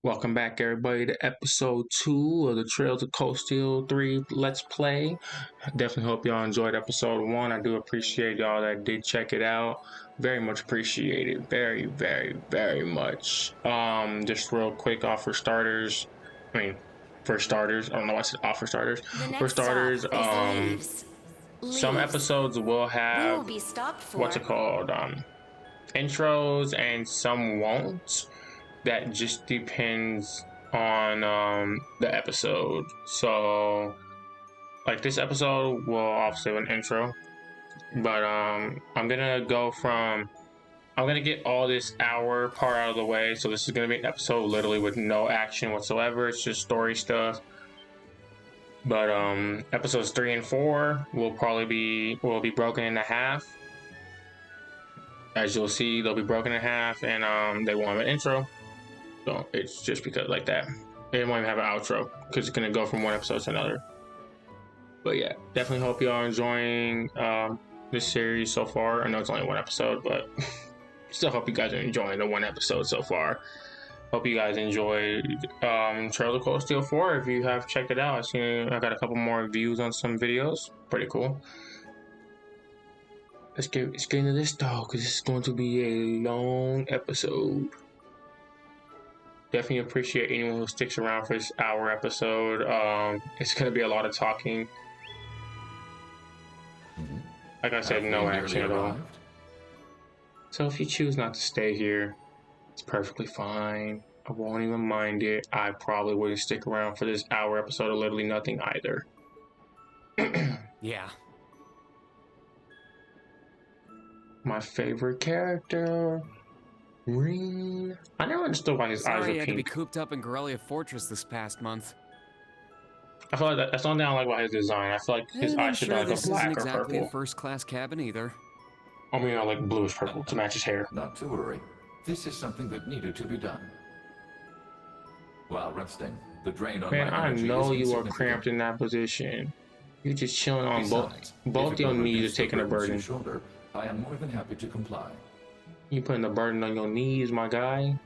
Welcome back, everybody, to episode 2 of the Trails of Cold Steel 3 Let's Play. Definitely hope y'all enjoyed episode 1. I do appreciate y'all that did check it out. Very much appreciated. Very, very, very much. Just real quick, for starters. For starters. I don't know why I said off for starters. The For next stop starters, is the leaves. some episodes will We will have be stopped what's for. it called? Intros, and some won't. That just depends on the episode. So like this episode will obviously have an intro, but I'm gonna get all this hour part out of the way. So this is gonna be an episode literally with no action whatsoever. It's just story stuff. But episodes 3 and 4 will be broken into half. As you'll see, they'll be broken in half, and they won't have an intro. So it's just because like that. They won't even have an outro because it's gonna go from one episode to another. But yeah, definitely hope y'all are enjoying this series so far. I know it's only one episode, but still hope you guys are enjoying the one episode so far. Hope you guys enjoyed Trails of Cold Steel 4. If you have checked it out, I got a couple more views on some videos. Pretty cool. Let's get into this though, because this is going to be a long episode. Definitely appreciate anyone who sticks around for this hour episode. It's going to be a lot of talking. Like I said, no action at all. So if you choose not to stay here, it's perfectly fine. I won't even mind it. I probably wouldn't stick around for this hour episode of literally nothing either. Yeah. My favorite character, Green. I never understood why his eyes Sorry are I had to be pink. cooped up in Corellia Fortress this past month. I feel like that's the only thing I like about his design. I feel like his And I'm eyes should sure be like this a black isn't or exactly purple. a first-class cabin either. I mean, I like bluish purple to match his hair. Not to worry. This is something that needed to be done. While resting, the drain on Man, my I energy know is you are insignificant. cramped in that position. You're just chilling on Besides, both if it your will knees reduce are the taking a burden to burden. your shoulder, I am more than happy to comply. You putting the burden on your knees, my guy.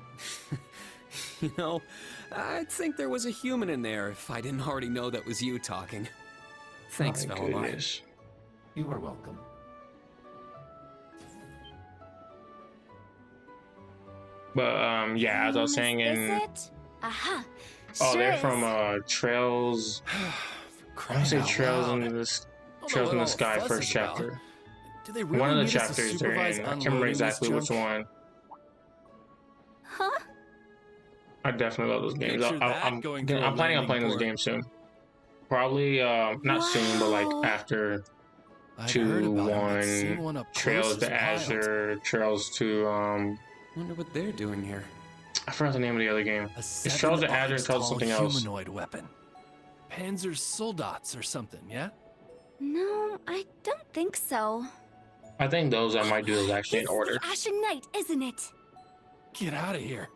You know, I'd think there was a human in there if I didn't already know that was you talking. Thanks, My fellow mine. goodness. You are welcome. But yeah, as I was saying Is in it? Aha. oh, Sure they're is. from Trails. I want to say Trails in the Sky first chapter. Do they really One of the need us to chapters they're supervise in. I can't remember unloading this exactly which junk? one. Huh? I definitely love those games. Picture that I'm going to a planning on landing playing those port. games soon. Probably not soon, but like Wow. after I've heard 2, about 'em, but seeing 1, one up Trails close is to wild. Azure, Trails to Wonder what they're doing here. I forgot the name of the other game. A It's Trails to Azure and 7 Trails to something else. humanoid weapon. Panzer Soldats or something, yeah? No, I don't think so. I think those I might do those actually in It's order. the Ashen Knight, isn't it? Get out of here.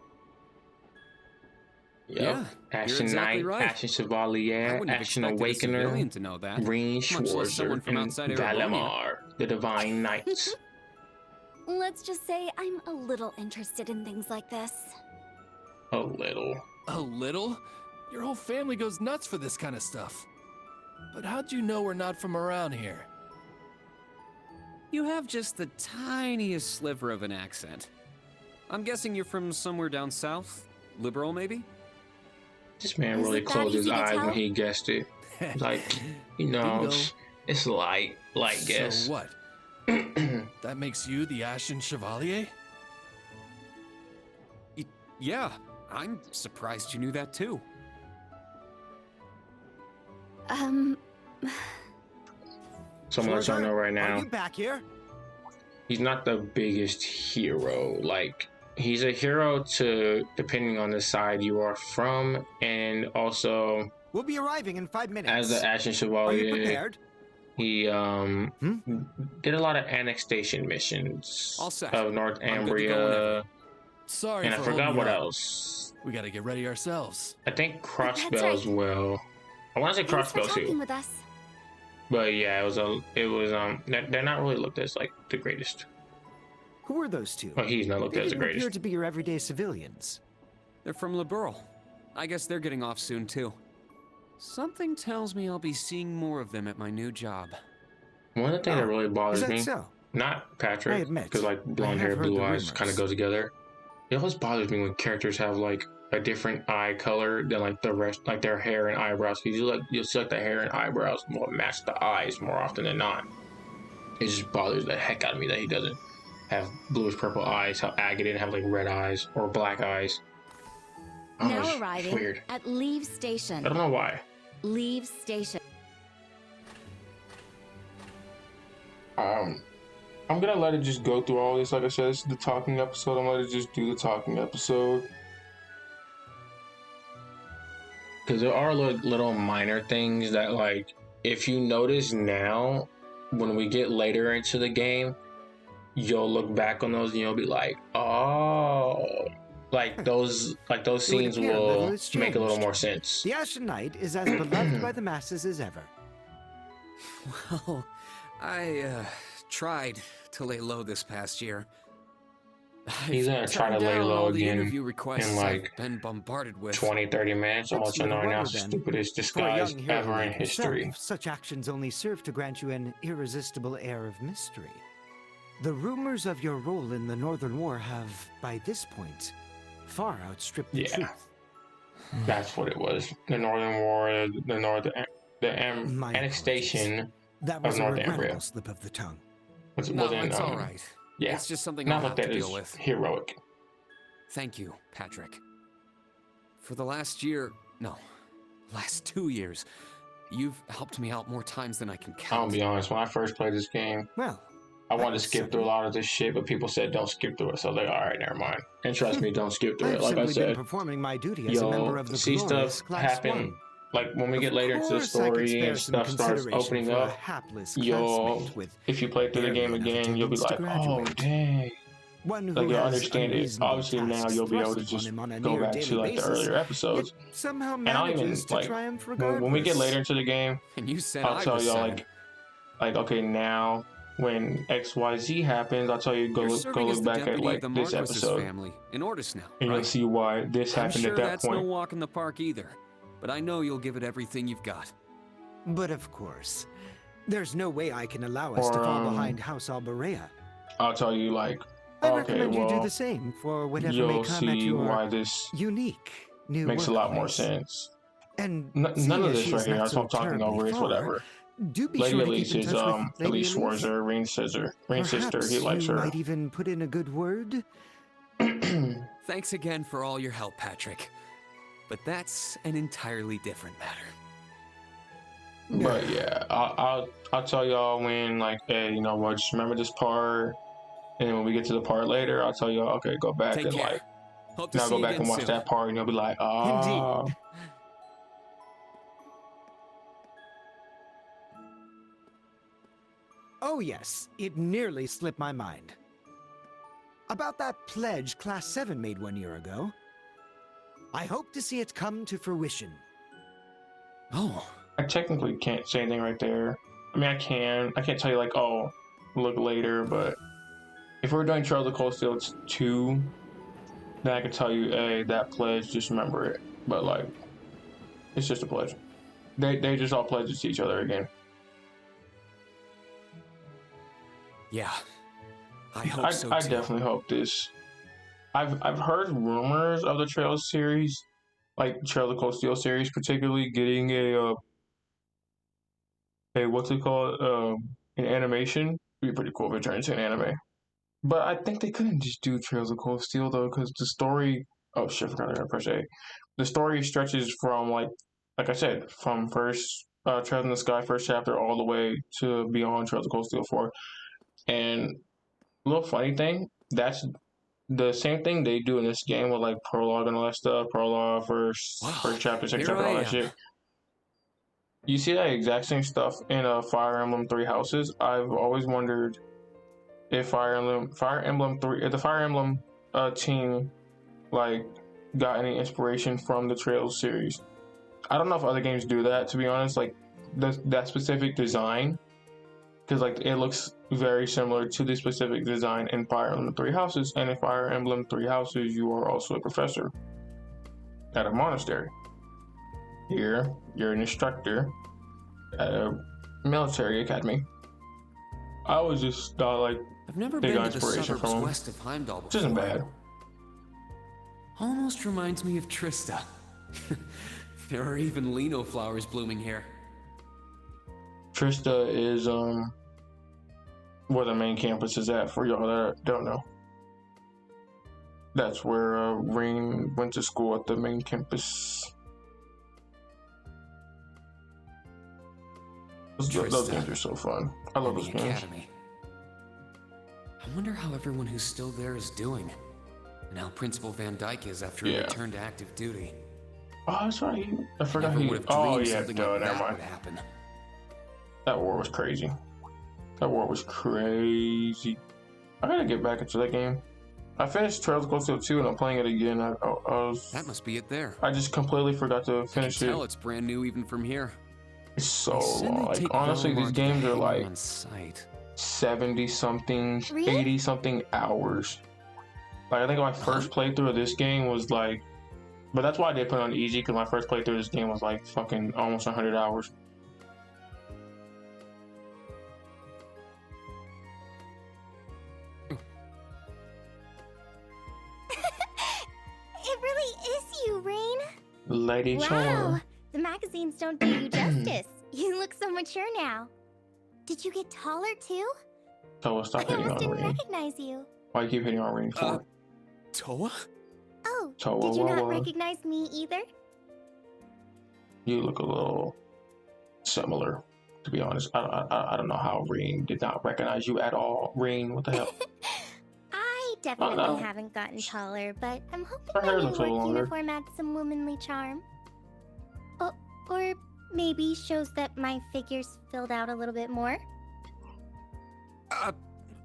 Yep. Yeah, Ashen you're exactly Knight, right. Ashen I Chevalier, wouldn't have Ashen expected a civilian Awakener, to know that. Green much less someone Schwarzer, from and outside Erebonia. Valimar, the Divine Knights. Let's just say I'm a little interested in things like this. A little. A little? Your whole family goes nuts for this kind of stuff. But how'd you know we're not from around here? You have just the tiniest sliver of an accent. I'm guessing you're from somewhere down south? Liberal, maybe? This man Was really it that closed his easy to eyes tell? when he guessed it. Like, you know, Bingo. it's light guess. So what? That makes you the Ashen Chevalier? Yeah, I'm surprised you knew that too. So I'm gonna let y'all know right Are now, you back here? he's not the biggest hero. Like, he's a hero to depending on the side you are from, and also We'll be arriving in 5 minutes. as the Ashen Are you Chevalier, prepared? he did a lot of annexation missions All set. of North I'm good to go Ambria, whenever. Sorry and I for forgot holding what you up. else. We gotta get ready ourselves. I think Crossbell right. as well. I want to say Thanks for Crossbell talking too, with us. but yeah, they're not really looked as like the greatest. Who are those two? Well, he's not looked They as the didn't appear greatest. to be your everyday civilians. They're from Liberl. I guess they're getting off soon, too. Something tells me I'll be seeing more of them at my new job. One of the things that really Is bothers that me, so? not I Patrick, admit, because like I blonde have hair, heard blue the eyes kind of rumors. go together. It always bothers me when characters have like a different eye color than like the rest, like their hair and eyebrows. Because you'll see like the hair and eyebrows will match the eyes more often than not. It just bothers the heck out of me that he doesn't have bluish purple eyes. How Agate didn't have like red eyes or black eyes. Oh, Now it's arriving weird. at Leave I Station. don't know why. Leave Station. I'm gonna let it just go through all this. Like I said, this is the talking episode. I'm gonna let it just do the talking episode. Because there are little minor things that, like, if you notice now, when we get later into the game, you'll look back on those and you'll be like, oh, like those scenes appear will little has make a little changed. more sense. The Ashen Knight is as beloved by the masses as ever. Well, I, tried to lay low this past year. He's gonna try to Turned lay down low all the again interview requests in like I've been bombarded with. 20-30 minutes. I'm That's watching no right now. wonder, then. Stupidest For a disguise young hero ever in like yourself, history. such actions only serve to grant you an irresistible air of mystery. The rumors of your role in the Northern War have, by this point, far outstripped the Yeah. truth. That's what it was. The Northern War, the My annexation That was of a North regrettable Ambria. slip of the tongue. No, wasn't. it's all right. Yeah, It's just something not I'll like have that to is deal with. heroic. Thank you, Patrick. For the last year, no, last 2 years, you've helped me out more times than I can I'll count. be honest. When I first played this game, Well, I that wanted to was skip through a sudden. lot of this shit, but people said don't skip through it. So I was like, all right, never mind. And trust me, don't skip through I've it. Like I simply been said, performing my duty as a member of you'll the see glorious stuff Class happen. 1. Like when we Of get later into the course I could story spare and some stuff starts consideration opening for a up, hapless you'll, classmate with if you play through the barely game enough again, you'll be attendance to like, oh graduate. dang. One who Like you'll has understand it. unreasonable Obviously now tasks you'll be able to thrust upon just him on a go near back daily to like the basis, earlier episodes. yet somehow And I'll even manages to like triumph when regardless. we get later into the game, And you said I'll I tell was y'all 7. like okay, now when XYZ happens, I'll tell you You're go serving as look the back at deputy like of the this Marquis's episode, family in Ordis now, and you'll right? see why this I'm happened sure at that that's point. no walk in the park either, but I know you'll give it everything you've got. But of course, there's no way I can allow us to Or, fall behind House Alberea. I'll tell you like I okay, recommend you do well, the same for whatever may you'll come at see your why this unique new makes a lot more workplace. sense. And None seeing of as this she's right here, not that's so what I'm talking terribly over. It's far, whatever. do be Lady sure to Elise keep in is touch with Lady Elise Elise. Schwarzer, Rain's sister. He likes you her. might even put in a good word. Thanks again for all your help, Patrick. But that's an entirely different matter. But yeah, I'll tell y'all when like, hey, you know what? Just remember this part, and then when we get to the part later, I'll tell y'all, okay, go back Take and care. like Hope to now see go you back again and watch soon. that part, and you'll be like, ah. Indeed. Oh yes, it nearly slipped my mind. About that pledge Class 7 made 1 year ago. I hope to see it come to fruition. Oh, I technically can't say anything right there. I mean, I can't tell you like, oh, look later, but if we're doing Trails of Cold Steel 2, then I can tell you, hey, that pledge, just remember it. But like, it's just a pledge. They just all pledge to each other again. yeah. I hope so I too. definitely hope this. I've heard rumors of the Trails series, like Trails of Cold Steel series, particularly getting a what's it called, an animation. It'd be pretty cool if it turned into an anime. But I think they couldn't just do Trails of Cold Steel though, because the story. Oh shit! I forgot to press A. The story stretches from like I said, from first Trails in the Sky first chapter all the way to beyond Trails of Cold Steel 4. And a little funny thing, that's the same thing they do in this game with like prologue and all that stuff. Prologue, first chapter, second Here chapter, I all that am. shit. You see that exact same stuff in Fire Emblem Three Houses. I've always wondered if the Fire Emblem team like got any inspiration from the Trails series. I don't know if other games do that, to be honest. Like that specific design, because like it looks very similar to the specific design in Fire Emblem Three Houses, and in Fire Emblem Three Houses, you are also a professor. at a monastery. Here, you're an instructor at a military academy. I was just thought like I've never big been to the inspiration suburbs from him. west of Heimdall before. Which isn't bad. Almost reminds me of Trista. There are even lino flowers blooming here. Trista is where the main campus is at, for y'all that don't know. That's where Rain went to school, at the main campus. Those games are so fun. I love those the games. academy. I wonder how everyone who's still there is doing, and how Principal Van Dyke is after he returned to active duty. Oh, that's right. I forgot Never he. would have Oh dreamed yeah, something duh, like never that mind. would happen. That war was crazy. That war was crazy. I gotta get back into that game. I finished Trails of Cold Steel 2 and I'm playing it again. That must be it there. I just completely forgot to I finish can tell it. it's brand new even from here. It's so They said they long. Like take honestly, Valimar these to the games are hangar like on site. 70 something, Really? 80 something hours. Like I think my first playthrough of this game was like, but that's why I did put it on easy, because my first playthrough of this game was like fucking almost 100 hours. It really is you, Rain. Lady Wow, Charm. the magazines don't do you justice. You look so mature now. Did you get taller too? So stop I hitting almost on didn't Rain. recognize you. Why you keep hitting on Rain for? Toa? Oh, Tawa did you not Wawa. recognize me either? You look a little similar, to be honest. I don't know how Rain did not recognize you at all. Rain, what the hell? I definitely no. haven't gotten taller, but I'm hoping Her my hair new looks a work little longer. uniform adds some womanly charm. Oh, or maybe shows that my figure's filled out a little bit more.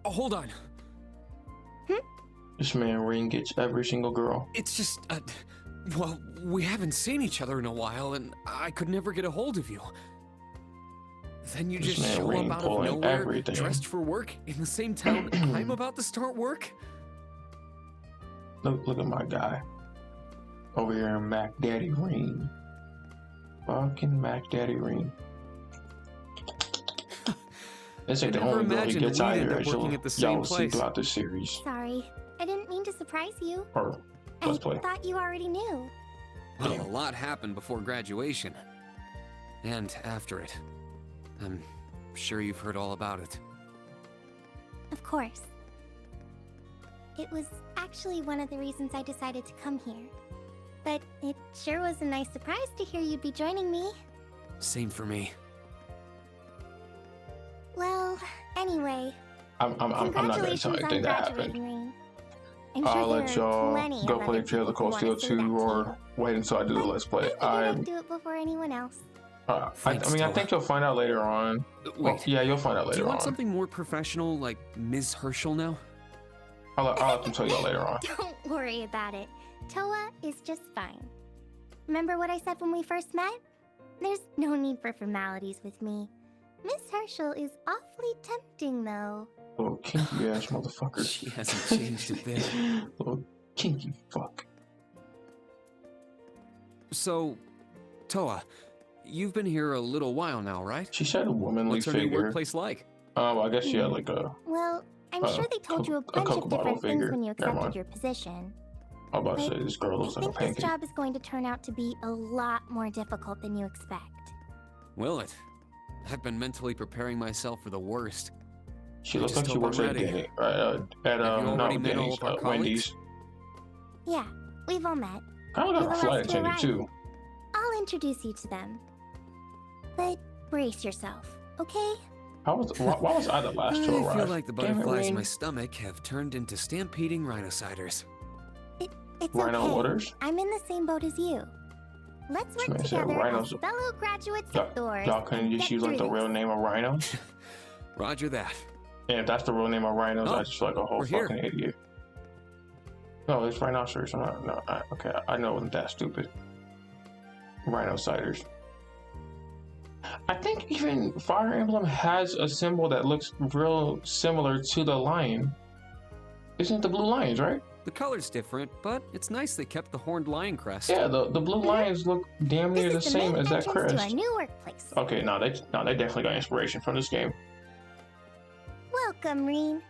Hold on. This man Rain gets every single girl. It's just, well, we haven't seen each other in a while, and I could never get a hold of you. Then you This just man show Rain up out of pulling nowhere, everything. dressed for work, in the same town I'm about to start work? Look at my guy. Over here in Mac Daddy Rain. Fucking Mac Daddy Rain. This ain't the Never only girl he imagined gets we'd either, end up as working at the same y'all see place. throughout this series. Sorry, I didn't mean to surprise you. Or I let's play. thought you already knew. Well, a lot happened before graduation. And after it. I'm sure you've heard all about it. Of course. It was actually one of the reasons I decided to come here. But it sure was a nice surprise to hear you'd be joining me. Same for me. Well, anyway, I'm not gonna tell congratulations on anything that happened. graduating, Rain. I'm I'll sure let there are y'all plenty go of play other Trail of people who Cold Steel wanna say that 2 to or you. wait until I do the Let's Play. I figured I'd do it before anyone else. I Thanks, mean, I Toa. think you'll find out later on. Well, Wait, yeah, you'll find out do later you want on. something more professional, like Ms. Herschel now? I'll let them tell y'all later on. Don't worry about it. Toa is just fine. Remember what I said when we first met? There's no need for formalities with me. Miss Herschel is awfully tempting, though. Little kinky ass motherfucker. She hasn't changed a bit. Little kinky fuck. So, Toa, you've been here a little while now, right? She said a womanly What's her new figure. workplace like? I guess she had like a. Well, I'm sure they told you a bunch Coke of bottle different things figure. when you Never accepted mind. your position. I'm about to But say this girl I looks like a think this pancake. job is going to turn out to be a lot more difficult than you expect. Will it? I've been mentally preparing myself for the worst. She I looks just like she hope works I'm at ready. Denny, Have you already not met all Denny's, of our Wendy's. Yeah, we've all met. Kind of like You're a the flight last to attendant arrive. too. I'll introduce you to them. But brace yourself, okay? Why was I the last to I arrive? feel like the Damn it, butterflies in Rain. my stomach have turned into stampeding rhinociders. It's Rhino okay. waters? I'm in the same boat as you. Let's work Man said together rhinos- as fellow graduates Y'all, of Thor's. y'all couldn't and just get use like the through real this. name of Rhino? Roger that. And if that's the real name of rhinos, Oh, I just feel like a whole we're here. fucking idiot. No, it's rhinoceros. Okay, I know it wasn't that stupid. Rhinociders. I think even Fire Emblem has a symbol that looks real similar to the lion. Isn't it the blue lions, right? The color's different, but it's nice they kept the horned lion crest. Yeah, the blue lions look damn near the This is same main as that entrance to our crest. new workplace. Okay, no, they definitely got inspiration from this game. Welcome, Reen,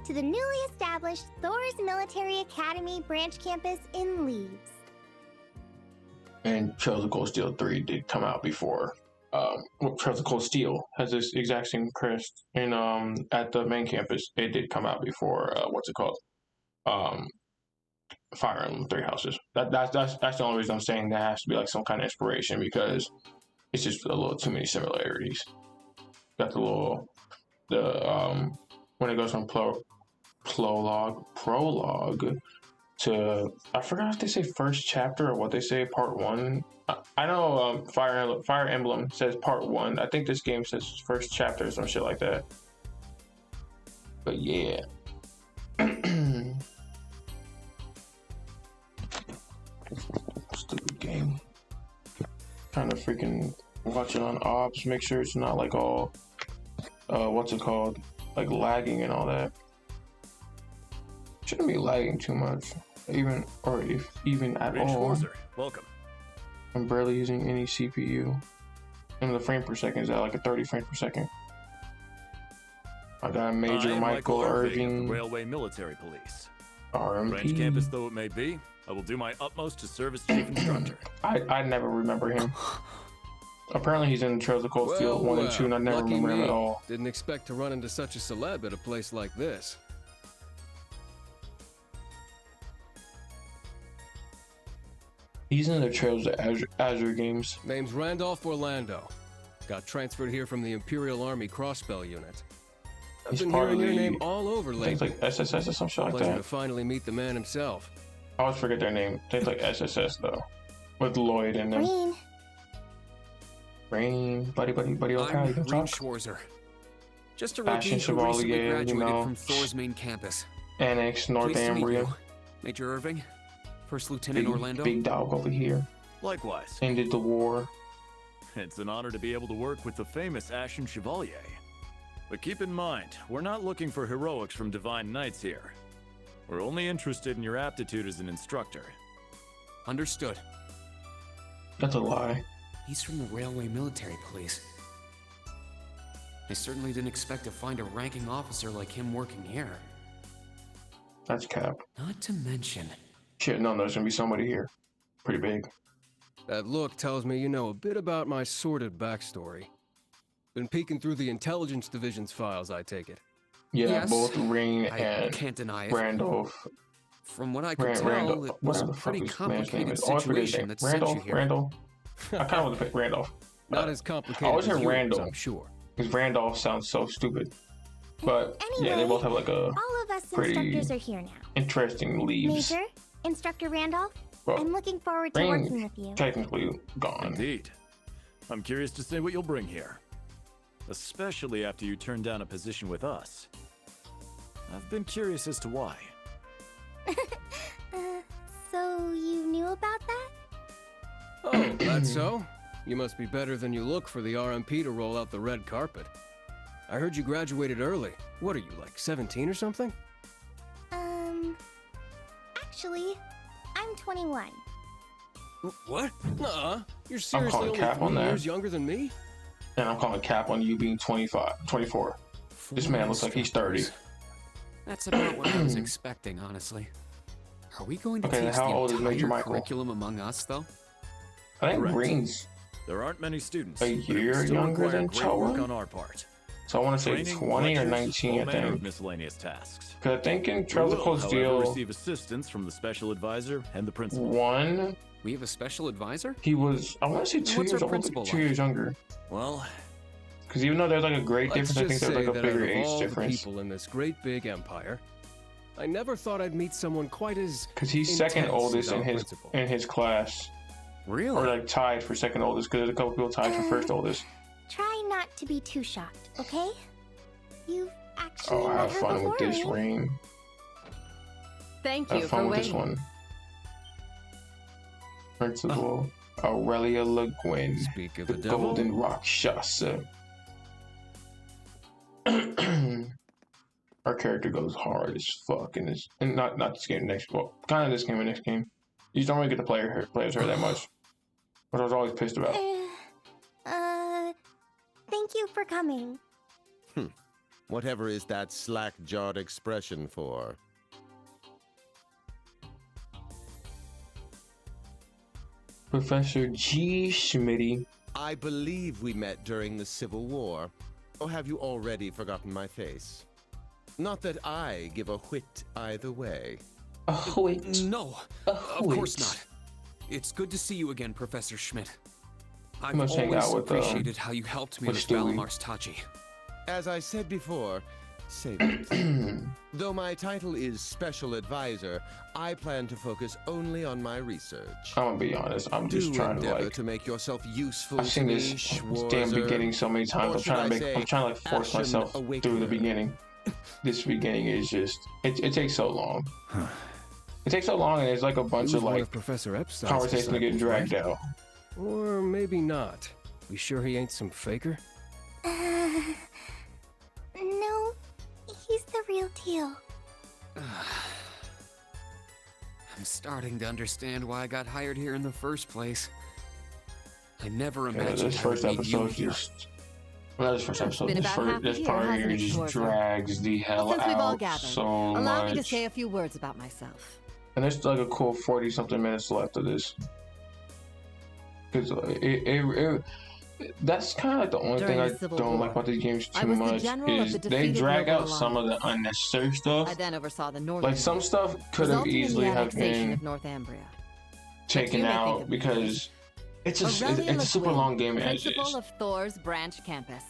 to the newly established Thor's Military Academy branch campus in Leeds. And Trails of Cold Steel 3 did come out before. Trails of Cold Steel has this exact same crest in at the main campus. It did come out before what's it called? Fire Emblem Three Houses. That's the only reason I'm saying that has to be like some kind of inspiration, because it's just a little too many similarities. Got when it goes from prologue to, I forgot if they say first chapter or what they say, part 1. I know Fire Emblem says part 1. I think this game says first chapter or some shit like that. But yeah. Stupid game. Trying to freaking watch it on ops, make sure it's not like all what's it called? Like lagging and all that. Shouldn't be lagging too much. Even at all. Welcome. I'm barely using any CPU. And the frame per second is at like a 30 frames per second. I got Major Michael Irving, Railway Military Police. RMP. Branch campus though it may be, I will do my utmost to serve as chief instructor. I never remember him. Apparently he's in Trails of Cold Steel 1 and 2, and I never lucky remember him me. at all. Didn't expect to run into such a celeb at a place like this. He's in the Trails of Azure games. Name's Randolph Orlando. Got transferred here from the Imperial Army Crossbell Unit. I've He's been part of hearing your the, name all over things lately. like SSS or some shit like Pleasure to that. finally meet the man himself. I always forget their name. Things like SSS though. With Lloyd in them. Reen, Rain, buddy, okay, I'm you can Reed talk. Schwarzer. Just a Fashion rookie who recently Chevalier, you graduated know. from Thor's main campus. Annex, Pleased to meet Northumbria. you, Major Irving, First Lieutenant Orlando. Big dog over here. Likewise, Ended the war. it's an honor to be able to work with the famous Ashen Chevalier. But keep in mind, we're not looking for heroics from Divine Knights here. We're only interested in your aptitude as an instructor. Understood. That's a lie. He's from the Railway Military Police. I certainly didn't expect to find a ranking officer like him working here. That's cap. Not to mention, Shit, no, there's gonna be somebody here. Pretty big. That look tells me you know a bit about my sordid backstory. Been peeking through the intelligence division's files, I take it. Yeah, Yes, both Ring I and can't deny it. Randolph. From what I could tell, Randolph. it was Whatever a the fuck pretty this man's name complicated is. Always forget his situation name. that sent you here. Randolph. I kind of want to pick Randolph. Not as complicated always as heard yours, Randall. I'm sure. Because Randolph sounds so stupid. But anyway, yeah, they both have like a all of us pretty instructors are here now. interesting leaves. Major, Instructor Randolph, Well, I'm looking forward to Ring working with you. technically gone. Indeed. I'm curious to see what you'll bring here. Especially after you turn down a position with us. I've been curious as to why. So you knew about that? Oh, that's so? You must be better than you look for the RMP to roll out the red carpet. I heard you graduated early. What are you, like 17 or something? Actually, I'm 21. What? Nuh-uh. You're calling seriously only cap on 3 that. years younger than me? And I'm calling cap on you being 24. This man looks like he's 30. That's about what I was expecting, honestly. Are we going to Okay, teach how the old is Major entire Michael? curriculum among us, though? I think Correct. Ring's, There aren't many students. A but it would year still younger require than great work Choa? on our part. so I want to say Training, 20 or lectures, 19, all I manner of think. miscellaneous tasks. Because I think in We Trails of will, Cold however, Steel receive assistance from the special advisor and the principal. 1, We have a special advisor? he was, I want to say 2 What's years our old, principal 2 like? years younger. Well, Because even though there's like a grade Let's difference, I think just there's say like a that out bigger of age all the difference. people in this great big empire, I never thought I'd meet someone quite as Because he's second intense oldest as in our his principal. class, Really? or like tied for second oldest. Because there's a couple people tied for first oldest. Try not to be too shocked, okay? You've actually Oh, I met have her fun before, with this right? Ring. Thank I you have for fun with this waiting. one. Principal Aurelia Le Guin, Speak of the the devil. Golden Rakshasa. our character goes hard as fuck in this, and not this game, next, well, kind of this game and next game. You just don't really get the players hurt that much, which I was always pissed about. Thank you for coming. Whatever is that slack-jawed expression for? Professor G. Schmitty. I believe we met during the Civil War. Or have you already forgotten my face? Not that I give a whit either way. A whit. No, A of whit. course not. It's good to see you again, Professor Schmidt. I've must hang always out with, appreciated how you helped me with with Stewie. Valamar's Tachi. As I said before, save it. Though my title is Special Advisor, I plan to focus only on my research. I'm gonna be honest. I'm just Do trying to endeavor like. to make yourself useful I've seen to this me, damn Schwarzer. beginning so many times. Or I'm trying to should I I'm trying to like force Ashen myself through the Awakener. beginning. This beginning is just it takes so long. It takes so long, and there's like a He bunch was of one like of Professor Epstein's conversations that get disciples, dragged right? out. Or maybe not. We sure he ain't some faker? No, he's the real deal. I'm starting to understand why I got hired here in the first place. I never Yeah, imagined this I would first meet you episode here. just. Well, this first episode, Been about half a this year, part hasn't here it, just Schwarzer? drags the hell Since we've all out gathered, so allow much. me to say a few words about myself. And there's like a cool 40-something minutes left of this. Because that's kind of like the only During thing I the Civil don't War, like about these games I too was the much general of is the they defeated drag Noble out some of the Alliance. unnecessary stuff. I then oversaw the Northern Like some War, stuff could have resulting in easily the have annexation been of Northumbria. taken you may think out of me because it's Aurelian a super Leguin, long game as principal is. of Thor's branch campus.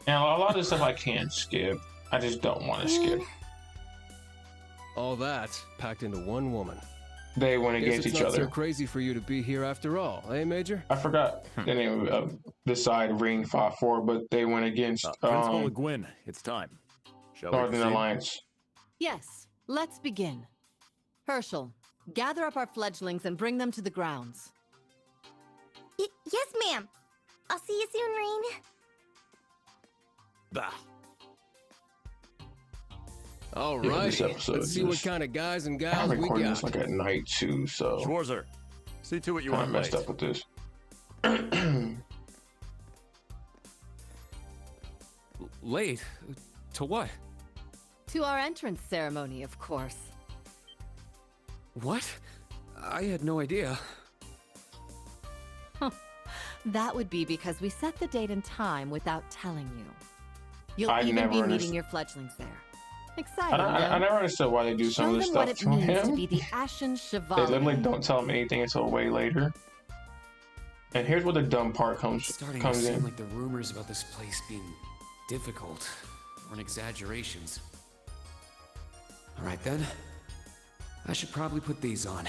Now a lot of this stuff I can skip. I just don't want to skip. All that packed into one woman. They went Guess against it's each not other. so crazy for you to be here after all, eh, Major? I forgot the name of the side Ring fought for, but they went against Principal Le Guin, it's time. Shall we Northern proceed? Alliance. Yes, let's begin. Herschel, gather up our fledglings and bring them to the grounds. Yes, ma'am. I'll see you soon, Rain. Bah. All Yeah, right, this episode let's see what just- kind of guys and I'm gals we recording got. this like at night too, so Schwarzer, see to it you kind of aren't messed late. up with this. Late? To what? To our entrance ceremony, of course. What? I had no idea. That would be because we set the date and time without telling you. You'll I even never be meeting understood- your fledglings there. Exciting, I no? never understood why they do some Show of this them what stuff it to means to him. be the Ashen They Chevalier. literally don't tell him anything until way later. And here's where the dumb part It's comes starting to comes seem in. like the rumors about this place being difficult are exaggerations. All right then. I should probably put these on.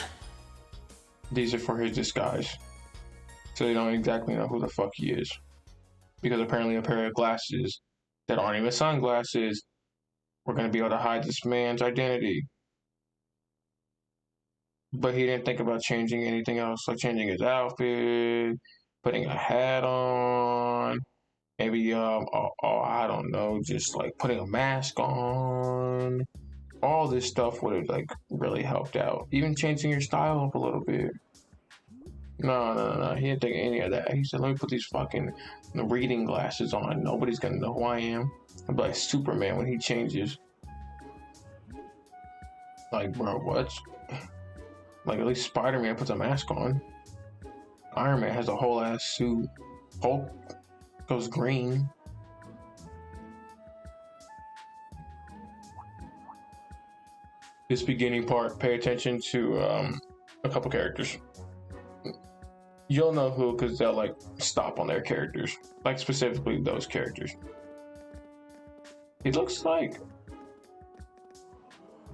These are for his disguise, so they don't exactly know who the fuck he is. Because apparently a pair of glasses that aren't even sunglasses were going to be able to hide this man's identity. But he didn't think about changing anything else, like changing his outfit, putting a hat on, maybe I don't know, just like putting a mask on. All this stuff would have like really helped out. Even changing your style up a little bit. No. He didn't think any of that. He said, "Let me put these fucking reading glasses on. Nobody's gonna know who I am." I'm like Superman when he changes. Like, bro, what? Like, at least Spider-Man puts a mask on. Iron Man has a whole ass suit. Hulk goes green. This beginning part, pay attention to a couple characters. You'll know who because they'll like stop on their characters, like specifically those characters. He looks like,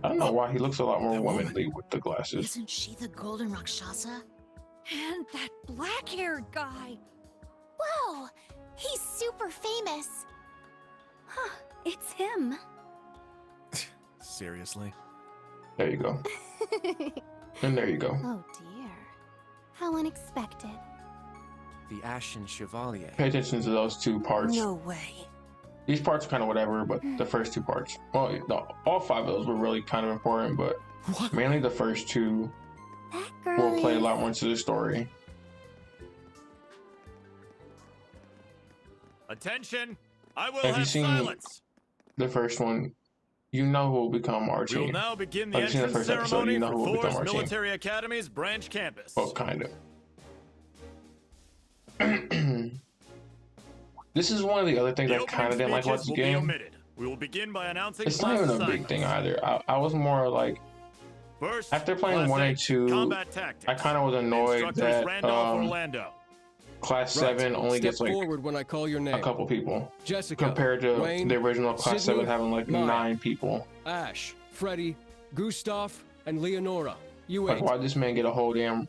I don't know why he looks a lot more womanly with the glasses. Isn't she the Golden Rakshasa? And that black-haired guy. Whoa, he's super famous. Huh, it's him. Seriously? There you go. And there you go. Oh dear. How unexpected. The Ashen Chevalier. Pay attention to those two parts. No way. These parts are kind of whatever, but the first two parts, well, all 5 of those were really kind of important, but mainly the first 2 will play a lot more into the story. Attention! I will Have you have seen silence. the first one? You know who will become our We will team. now begin the Have you seen the entrance first episode? ceremony You know for who will become Thor's our team. Military Academy's branch campus. Well, kind of. This is one of the other things I kind of didn't like about this game. We will begin by announcing It's not even a big thing either. I was more like, First, after playing 1 and 2, combat tactics. I kind of was annoyed that Orlando. Class 7 only Step gets like forward when I call your name. a couple people. Jessica, Compared to Wayne, the original Class Sydney, 7 having like Maya, 9 people. Ash, Freddy, Gustav, and Leonora. You Like, ain't. why'd this man get a whole damn...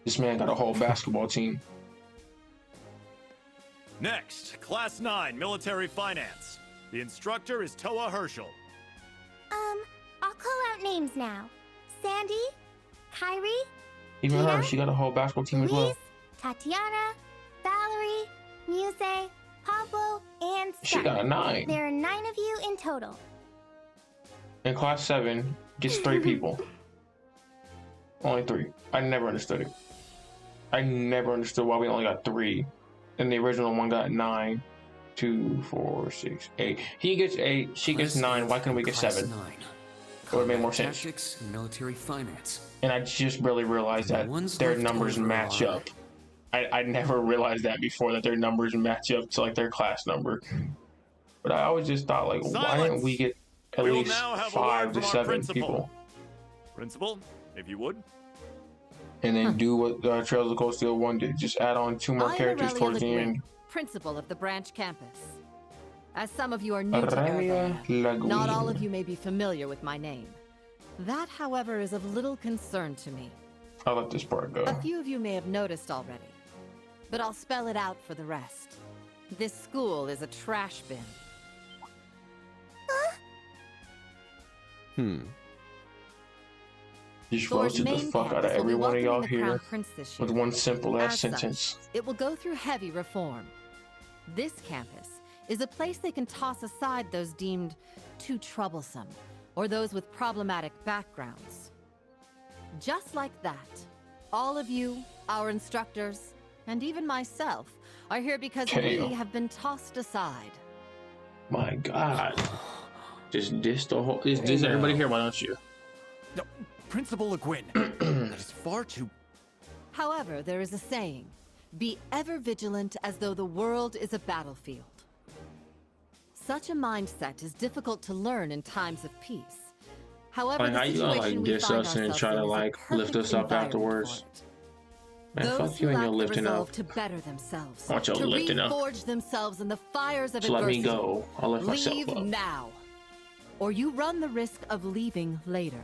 This man got a whole basketball team. Next, Class 9 Military Finance. The instructor is Toa Herschel. I'll call out names now. Sandy, Kyrie, Even Tina, her, she got a whole basketball team as well. Louise, Tatiana, Valerie, Muse, Pablo, and She Steph. got a 9. There are 9 of you in total. And Class 7 gets 3 people. Only 3. I never understood it. I never understood why we only got 3. And the original one got 9. 2, 4, 6, 8. He gets 8. She gets 9. Why couldn't we get 7? It would make more sense. Tactics and military finance. And I just barely realized that their numbers match up. I never realized that before, that their numbers match up to like their class number. But I always just thought, like, why didn't we get at least 5 to 7 people? Principal, if you would. And then do what Trails of Cold Steel 1 did. Just add on 2 more characters towards the end. Principal of the branch campus. As some of you are new to Arizona, not all of you may be familiar with my name. That, however, is of little concern to me. I'll let this part go. A few of you may have noticed already, but I'll spell it out for the rest. This school is a trash bin. Just roasted the fuck out of every one of y'all here with one simple ass sentence. It will go through heavy reform. This campus is a place they can toss aside those deemed too troublesome or those with problematic backgrounds. Just like that, all of you, our instructors, and even myself are here because we have been tossed aside. My God. Just diss the whole... Diss everybody here, why don't you? No, Principal Le Guin, that is far too... However, there is a saying, be ever vigilant as though the world is a battlefield. Such a mindset is difficult to learn in times of peace. However, like, how you gonna like diss us and try to like lift us up afterwards? Man, fuck you and your lifting up. To better themselves, I want your lifting up. Forge themselves in the fires of so adversity. Let me go. I'll lift myself up. Leave now, or you run the risk of leaving later,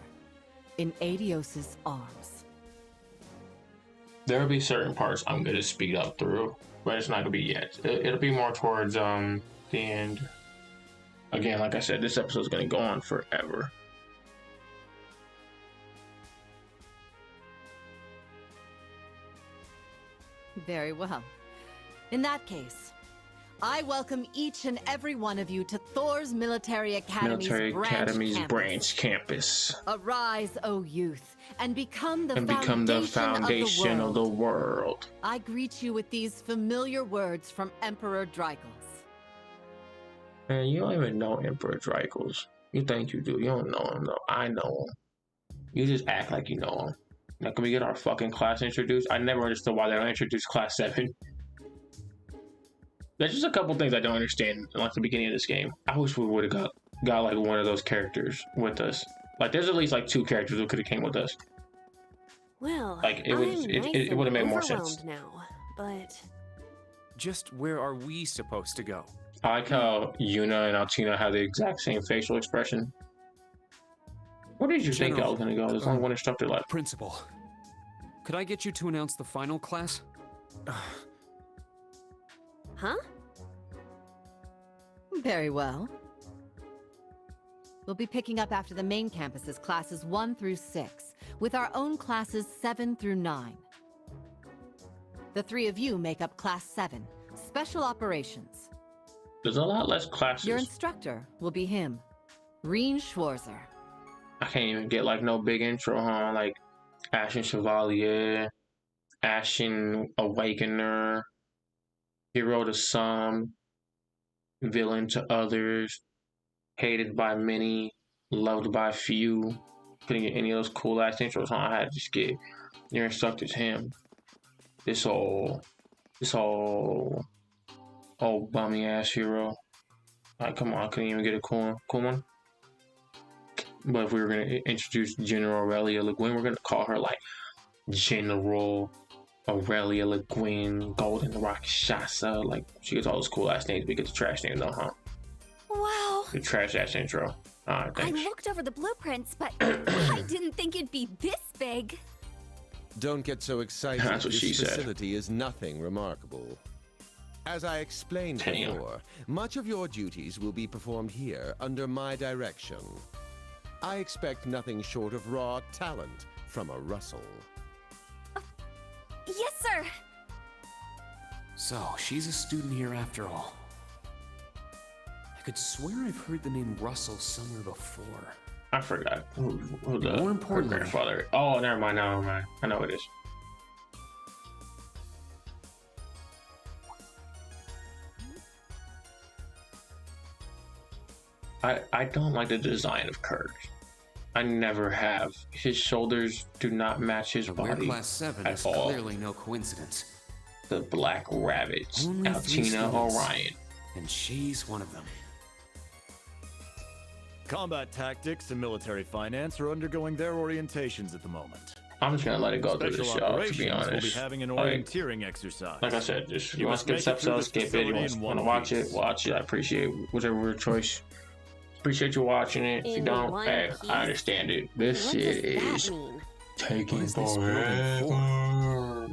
in Adios's arms. There will be certain parts I'm gonna speed up through, but it's not gonna be yet. It'll be more towards the end. Again, like I said, this episode's gonna go on forever. Very well. In that case, I welcome each and every one of you to Thor's Military Academy's branch campus. Arise, O youth, and become the foundation of the world. I greet you with these familiar words from Emperor Drycles. Man, you don't even know Emperor Drycles. You think you do. You don't know him, though. I know him. You just act like you know him. Now, can we get our fucking class introduced? I never understood why they don't introduce Class 7. There's just a couple things I don't understand in like the beginning of this game. I wish we would have got like one of those characters with us. Like, there's at least like 2 characters who could have came with us. Well, like it would have made more sense now, but just where are we supposed to go? I like how Yuna and Altina have the exact same facial expression. Where did you think I was gonna go? There's only one instructor left. Principal, could I get you to announce the final class? Huh? Very well. We'll be picking up after the main campus's classes 1 through 6, with our own classes 7 through 9. The 3 of you make up Class 7, Special Operations. There's a lot less classes. Your instructor will be him, Reen Schwarzer. I can't even get like no big intro, huh? Like Ashen Chevalier, Ashen Awakener, hero to some, villain to others, hated by many, loved by few. Couldn't get any of those cool ass intros, huh? I had to just get your instructor's him. This old bummy ass hero. Like, come on, I couldn't even get a cool one. But if we were gonna introduce General Aurelia Le Guin, we're gonna call her like General Aurelia Le Guin, Golden Rakshasa. Like, she gets all those cool ass names. We get the trash names though, huh? Wow. The trash ass intro. I looked over the blueprints, but I didn't think it'd be this big. Don't get so excited. That's what she said. This facility is nothing remarkable. As I explained Damn. before, much of your duties will be performed here under my direction. I expect nothing short of raw talent from a Russell. Yes, sir. So, she's a student here after all. I could swear I've heard the name Russell somewhere before. I forgot who the More her importantly, grandfather. Oh, never mind. Never mind. I know it is. I don't like the design of Kurt. I never have. His shoulders do not match his the body Wear Class 7 at is all. clearly no coincidence. The Black Rabbits, Only 3 Altina students, Orion. and she's one of them. Combat tactics and military finance are undergoing their orientations at the moment. I'm just gonna let it go through the Special show, to operations be honest. will be having an Like- orienteering exercise. Like I said, just if You you want to must skip this make it through episode, this skip it. You facility in want to one watch piece. it, watch it. I appreciate whichever choice. Appreciate you watching it. If you In don't, one hey, piece? I understand it. This What shit does is that mean? taking What is this building forever.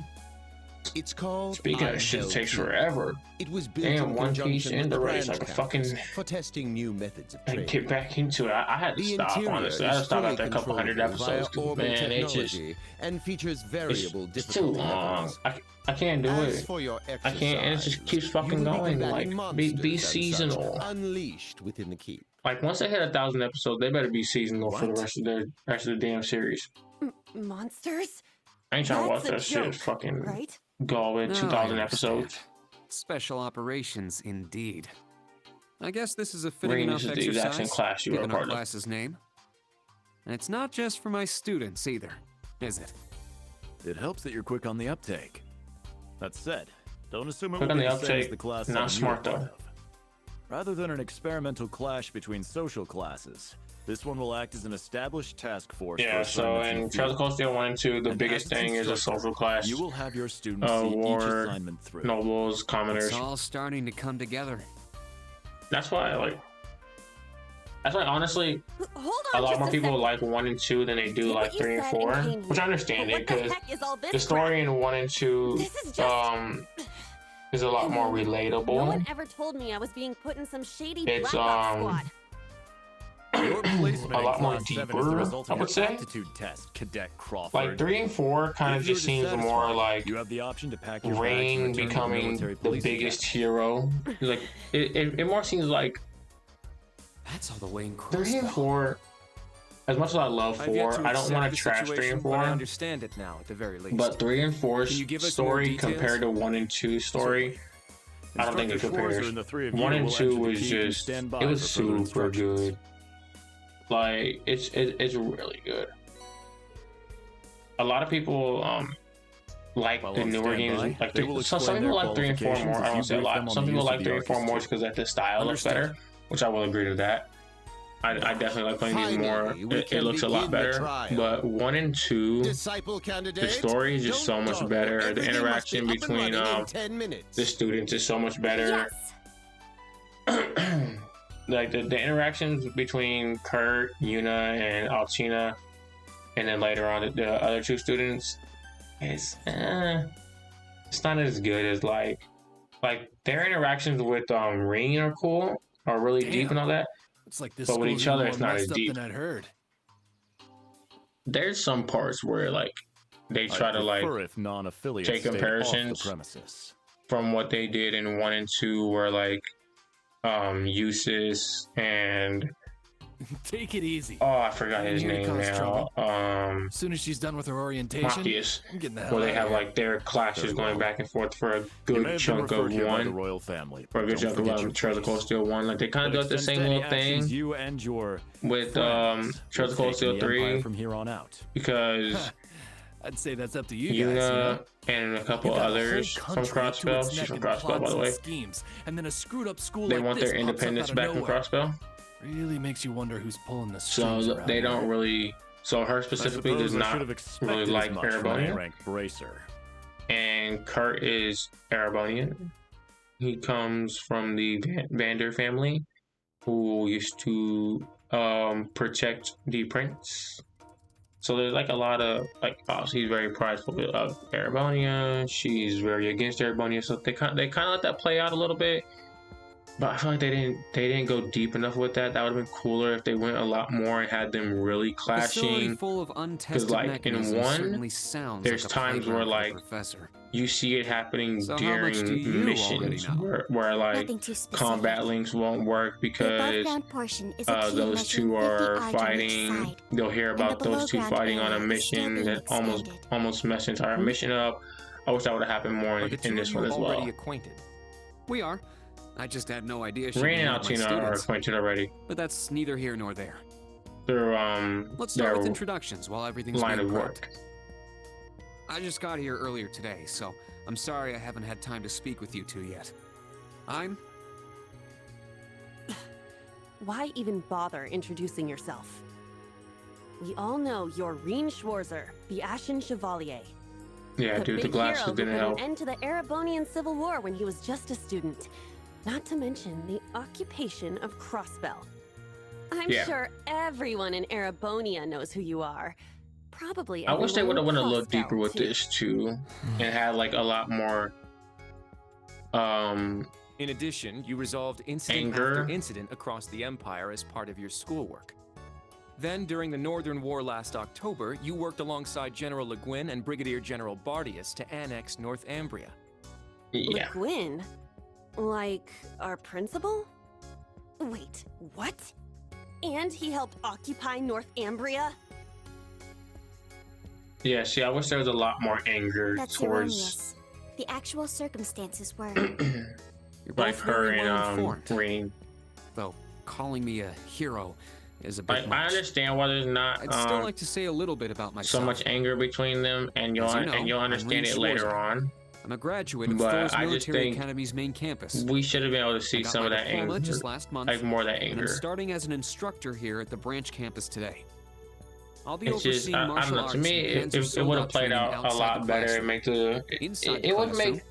It's called. Speaking of shit, it takes forever. It was built Damn, in One Piece conjunction in with the the race, Grand like a Campus fucking- for testing new methods of I training. get back into it. I had to The stop, interior honestly. I had to is stop fully after a couple hundred controllable via episodes. 'Cause, orbital man, it just technology and features variable it's too difficulty long. levels. I can't do As it. for your I exercise, can't, and it just keeps fucking you will be going. combating Like, be monsters and such, seasonal. unleashed within the keep. Like, once they hit 1,000 episodes, they better be seasonal for the What? rest of the damn series. Monsters? I ain't trying to watch That's a that shit. joke, Fucking right? go all the way to No, 2,000 I episodes. understand. Special operations, indeed. I guess this is a fitting Rain enough is the exact exercise, same class you were a given our part of. class's name. And it's not just for my students either, is it? It helps that you're quick on the uptake. That said, don't assume it Quick will on be the the same as uptake, the class not that you are smart, part though. of. Rather than an experimental clash between social classes, this one will act as an established task force. Yeah, for so assignments in the Trails of field. Cold Steel 1 and 2, the And biggest as its thing is a instructor, social class. You will have your students see each War, assignment through. nobles, commoners. It's all starting to come together. That's why, honestly, Hold a on lot just more a people sec. like 1 and 2 than they do Get like what you 3 and said 4, came which I here. understand But it what the because heck is all this the story crap? in 1 and 2 This is just... is a lot more No relatable. one ever told me I was being put in some shady It's, black ops squad. Your placement a in lot more Class 7 is the deeper, result I of would your say. aptitude test, Cadet Crawford. Like 3 and 4 kind of If you're just seems more dissatisfied, like you have the option to pack your bags and Rain return to the becoming military the police biggest academy. hero. Like it more seems like That's all the way in 3 and 4. As much as I love I've yet 4, I don't accept want the to trash 3 situation, and but I 4. understand it now, at the very least. But 3 and 4's Can you give us more story details? compared to 1 and 2's story, I don't think it Instructor Schwarzer compares. and the three of you 1 and will 2 enter the was keep and just, stand by it was for further super instructions. good. Like it's really good. A lot of people like While the on newer standby, games. Like they will some explain people their like 3 and 4 more. qualifications I as don't you say a brief them lot. on Some the people use of like the 3 and 4 more Arcus just because the style looks Understood. better, which I will agree to that. I definitely like playing these more. Finally, we It can looks a lot begin the better. trial. But 1 and 2, Disciple candidate, the story is just so don't much dawdle. better. The Everything must be interaction up and between running in 10 minutes. the students is so much better. Yes. Like the interactions between Kurt, Yuna, and Alcina, and then later on the other 2 students, it's not as good as like their interactions with Ring are cool, are really deep and all that. It's like this But with school's each other, more it's not as messed up deep. than I'd heard. There's some parts where like they try to like prefer if non-affiliates take stay off the comparisons premises. from what they did in 1 and 2, where like Eustace and Take it easy. oh, I forgot his name now. As soon as she's done with her orientation, Marcus, I'm getting the hell where they out of have here. like their clashes going back and forth for a You may good have been chunk of referred here by the one, royal family. for a good Don't chunk forget of your Treasure place. Coast Steel 1. Like they kind of But do the extends same to any little thing actions you and your with friends Treasure will Coast take in Steel the Empire 3 from here on out. because I'd say that's up to you guys. Yuna and a couple You got a whole others from country up to Crossbell. its She's neck from in Crossbell, by plots the and way. schemes, and then a screwed up school They like want this their pops up independence out of back from nowhere. Crossbell. Really makes you wonder who's pulling the So strings around they here. don't really. So her specifically I does suppose I should not have expected really as like much from an Arabonian. A-ranked bracer. And Kurt is Arabonian. He comes from the Vander family, who used to protect the prince. So there's like a lot of like, he's very prideful of Arabonia. She's very against Arabonia. So they kind of let that play out a little bit. But I feel like they didn't go deep enough with that. That would have been cooler if they went a lot more and had them really clashing. Full of untested like in one, there's like times where like you see it happening during missions where like combat links won't work because those two are fighting. They'll hear about those two fighting on a mission that almost messed the entire mission up. I wish that would have happened more in this one as well. Already acquainted. We are. I just had no idea she Rain and knew my Altina are students. acquainted already. But that's neither here nor there. They're Let's start with introductions while everything's line being of prepped. work. I just got here earlier today, so I'm sorry I haven't had time to speak with you two yet. I'm... Why even bother introducing yourself? We all know you're Reen Schwarzer, the Ashen Chevalier. Yeah, dude, the big glasses hero who didn't put help. an end to the Erebonian Civil War when he was just a student. Not to mention the occupation of Crossbell. I'm Yeah. sure everyone in Erebonia knows who you are. Probably I wish they would everyone have in went a little Crossbell, deeper with too. this too, and had like a lot more In addition, you resolved incident Anger. after incident across the Empire as part of your schoolwork. Then, during the Northern War last October, you worked alongside General Le Guin and Brigadier General Bardius to annex Northumbria. Yeah. Le Guin? Like our principal? Wait, what? And he helped occupy Northumbria? Yeah, see, I wish there was a lot more anger That's towards erroneous. The actual circumstances were. You're like both her very well and informed. Rain. Though calling me a hero is a bit Like, much. I understand why there's not I'd still like to say a little bit about myself. so much anger between them, and you'll As you know, you'll I'm understand Reen it later Schwarzer. on. I'm a graduate of But Thor's I just Military think Academy's main campus. We should have been able to I see got some my of that diploma anger, just last month, like more of that and I'm anger. starting as an instructor here at the branch campus today. I'll be It's just, overseeing I don't martial know. arts To me, and it would have played training out a outside lot the better. classroom. Make the Inside it would classroom, make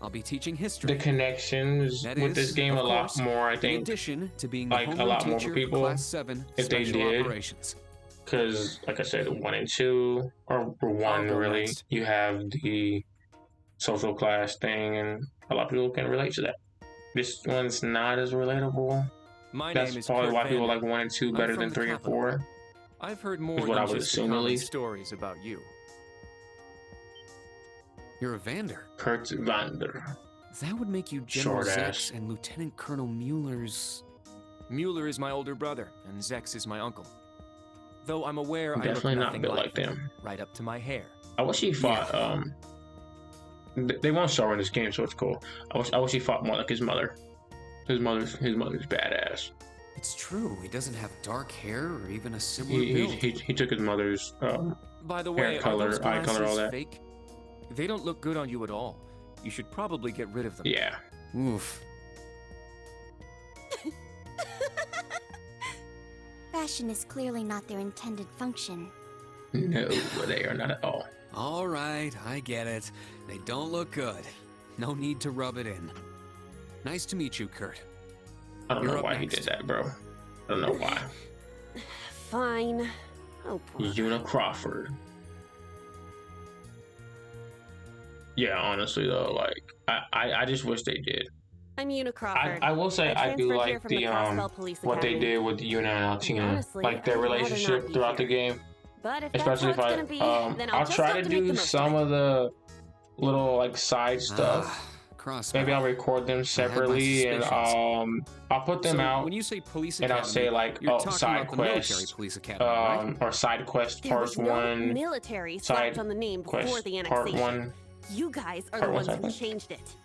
I'll be teaching history. the connections That with is, this game a of lot course, more. I in think addition to being the like a homeroom lot more teacher for for people Class 7 if they Special did. Operations. Because, like I said, 1 and 2, or 1 go really, next. you have the social class thing, and a lot of people can relate to that. This one's not as relatable. My That's name is probably Kurt why people Vander. like 1 and 2 I'm better from than the 3 and capital. 4. I've heard more what I than would just the assume, at common least. stories about you. You're a Vander. Kurt Vander. That would make you General Short Zex ass. and Lieutenant Colonel Mueller's... Mueller is my older brother, and Zex is my uncle. Though I'm aware Definitely I look not nothing built like like them. right up to my hair. I wish he fought. They won't show her in this game, so it's cool. I wish he fought more like his mother. His mother's badass. It's true, he doesn't have dark hair or even a similar He build. he took his mother's By the hair way, color, are those eye color, all glasses that. fake? They don't look good on you at all. You should probably get rid of them. Yeah. Oof. Fashion is clearly not their intended function. No, they are not at all. All right, I get it. They don't look good. No need to rub it in. Nice to meet you, Kurt. I don't You're know up why he next. did that, bro. I don't know why. Fine. Oh, boy. Una Crawford. Yeah, honestly though, like I just wish they did. I'm Una Crawford. I will say I do transferred here like from the Crossbell Police what they Academy. did with Una and Altina, Honestly, like their I'd rather not relationship be throughout the here. game. But if Especially that's how if it's I gonna be, then I'll just try have to make the do most some of it. of the little like side stuff crossbow. maybe I'll record them separately and I'll put them out. When you say police and academy, I'll say like, you're oh, talking side about the military quest, police academy, right? or side quest There part was no 1, military side slapped on the name before quest the part annexation. 1. You guys are Part the one, ones side who quest? changed it.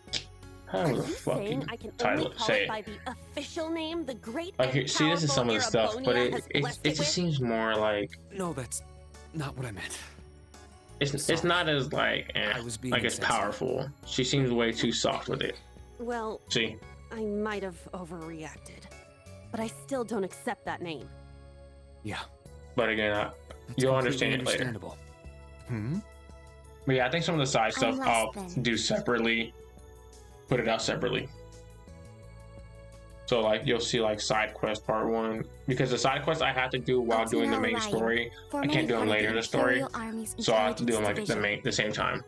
How Are the you fucking saying I can title only call say it it? by the official name, the great Like, and see, this is some of the powerful stuff, but Arabonia has it blessed just with? seems more like No, that's not what I meant. it's not as like was being like it's insensitive. powerful. She seems way too soft with it. Well, See, I might have overreacted, but I still don't accept that name. Yeah. but again, That's you'll completely understand it later. understandable. Hmm? But yeah, I think some of the side stuff less I'll than. do separately. Put it out separately. So like you'll see like side quest part 1 because the side quest I have to do while doing the main story. I can't do them later in the story, so I have to do them like the same time.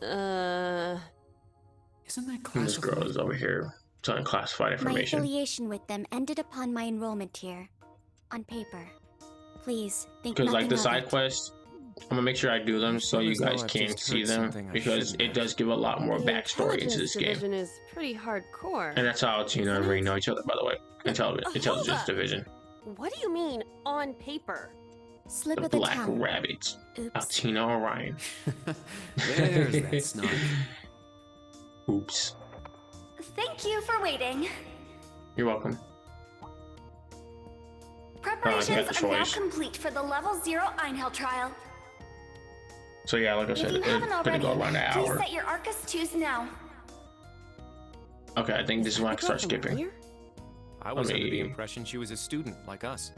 Isn't that And this girl is over here telling classified My information. affiliation with them ended upon my enrollment here. On paper. Please, think Because like nothing the of side it. quests, I'm gonna make sure I do them so you As though guys I've can just see heard them something I because shouldn't it have. does give a lot more The backstory into intelligence this game. division is pretty hardcore. And that's how Tina and Isn't Ray it? know each other, by the way. Intelligence Hold up. division. What do you mean on paper? Slip The of the Black tongue. Rabbits. Oops. Altina Orion. There's that snark. Oops. Thank you for waiting. You're welcome. Preparations the are now choice. complete for the Level 0 Einhell trial. So yeah, like I If said, you it's haven't gonna already, go around an please hour. set your Arcus 2s now. Okay, I think this is when I can start From skipping. earlier? I was under the me- impression she was a student like us.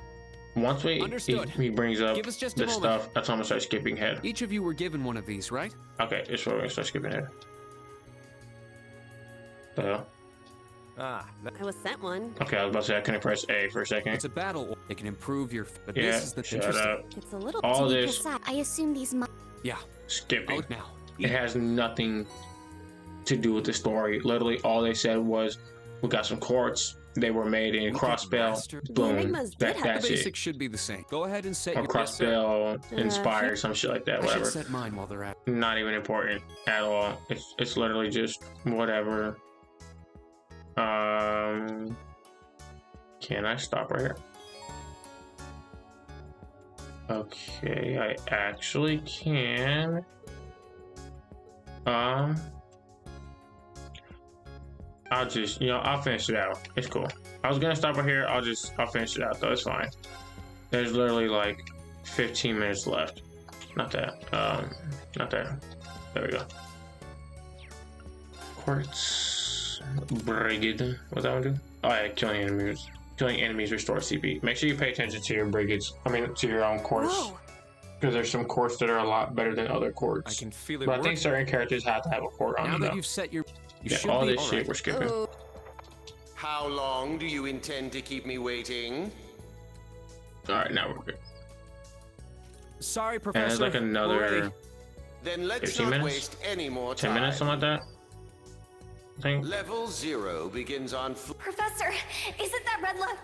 Once Understood. he brings up Give us just a the moment. stuff, that's when I'm gonna start skipping ahead. Each of you were given one of these, right? Okay, this is where we're gonna start skipping ahead. The hell? Ah, I was sent one. Okay, I was about to say I couldn't press A for a second. It's a battle. It can improve your. But Yeah, this is the shut interesting. up. It's a little All To be this precise, I assume these Yeah. skipping. Out now. It has nothing to do with the story. Literally, all they said was, "We got some quartz. They were made in We Crossbell. can master- The Boom. Enigmas did That, have that's The it. basics should be the same. Go ahead and set Or your. Crossbell inspired, some shit like that. I should Whatever. set mine while they're at. Not even important at all. It's literally just whatever. Can I stop right here? Okay, I actually can. I'll just, I'll finish it out. It's cool. I was gonna stop right here. I'll finish it out though. It's fine. There's literally like 15 minutes left. Not that. Not that. There we go. Quartz Brigade. What's that one do? Oh yeah, killing enemies. Killing enemies restores CP. Make sure you pay attention to your brigades. I mean, to your own quartz. Whoa. Because there's some quartz that are a lot better than other quartz. I can feel it But I think working. certain characters have to have a quartz on Now them. that though. you've set your. You Yeah, should all be this shit alright. we're skipping. Oh, How long do you intend to keep me waiting? Alright, now we're good. Sorry, And Professor. there's like another Already. Then let's 15 not minutes? waste any more 10 time. minutes, something like that. I think. Level 0 begins on. Professor, is it that red light?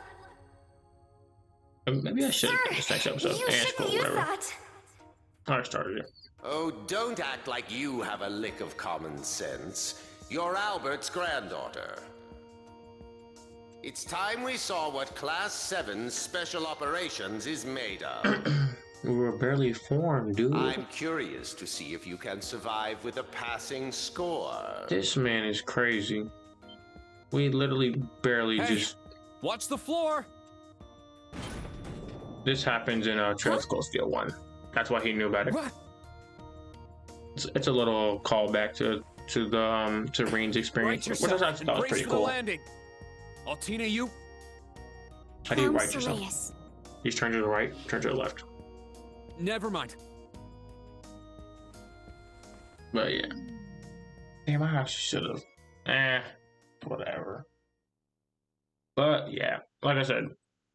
Maybe I should Sir, have this next episode. you And it's shouldn't cool, use whatever. that. I started it. Oh, don't act like you have a lick of common sense. You're Albert's granddaughter. It's time we saw what Class 7 Special Operations is made of. We were barely formed, dude. I'm curious to see if you can survive with a passing score. This man is crazy. We literally barely Hey. just. Watch the floor. This happens in Trail Skull Steel 1. That's why he knew about it. What? It's a little callback to the to Reen's experience, Right which I yourself. thought was Brace pretty for the cool. landing. Altina, you. How do you Count right yourself? Sirius. You turn to the right, turn to the left. Never mind. But yeah. Damn, I actually should have. Whatever. But yeah, like I said,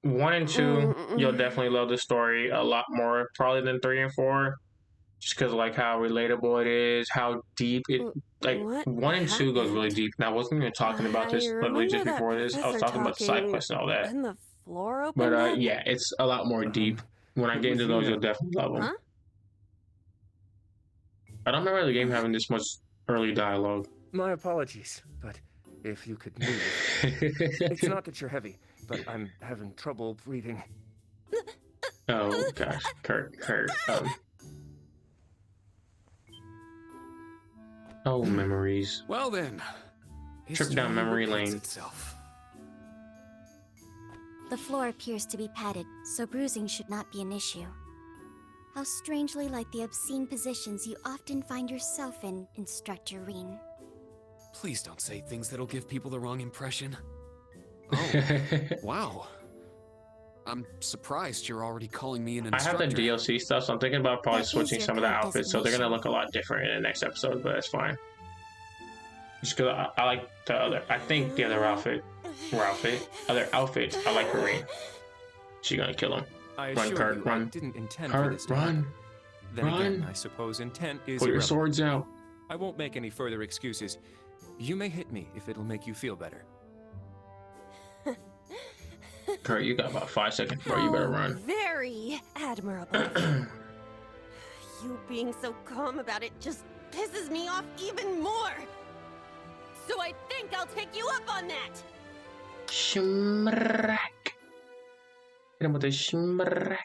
1 and 2, you'll definitely love the story a lot more, probably than 3 and 4. Just because of like how relatable it is, how deep it like What 1 and 2 goes really happened? deep. And I wasn't even talking about this literally just remember that before this. I was professor talking about the side quests and all that. Then the floor opened But up? yeah, it's a lot more deep. When I get into those, you'll definitely love them. Huh? I don't remember the game having this much early dialogue. My apologies, but if you could move. It's not that you're heavy, but I'm having trouble breathing. Oh gosh, Kurt. Oh, memories. Well then, Trip down memory lane. Itself. The floor appears to be padded, so bruising should not be an issue. How strangely like the obscene positions you often find yourself in, Instructor Reen. Please don't say things that'll give people the wrong impression. Oh, wow. I'm surprised you're already calling me an instructor. I have the DLC stuff, so I'm thinking about probably That is switching your some of the current outfits, so they're gonna designation. look a lot different in the next episode, but that's fine. Just because I like the other, I think the other outfit, I like Marine. She's gonna kill him. I Run, assure Kurt, you, run. I didn't intend Kurt, for this to run. happen. Then Run. again, I suppose intent is Put your irrelevant. swords out. I won't make any further excuses. You may hit me if it'll make you feel better. Kurt, you got about 5 seconds, bro. You better run. Very admirable. You being so calm about it just pisses me off even more. So I think I'll take you up on that. Shmrack. Hit him with a shmrack.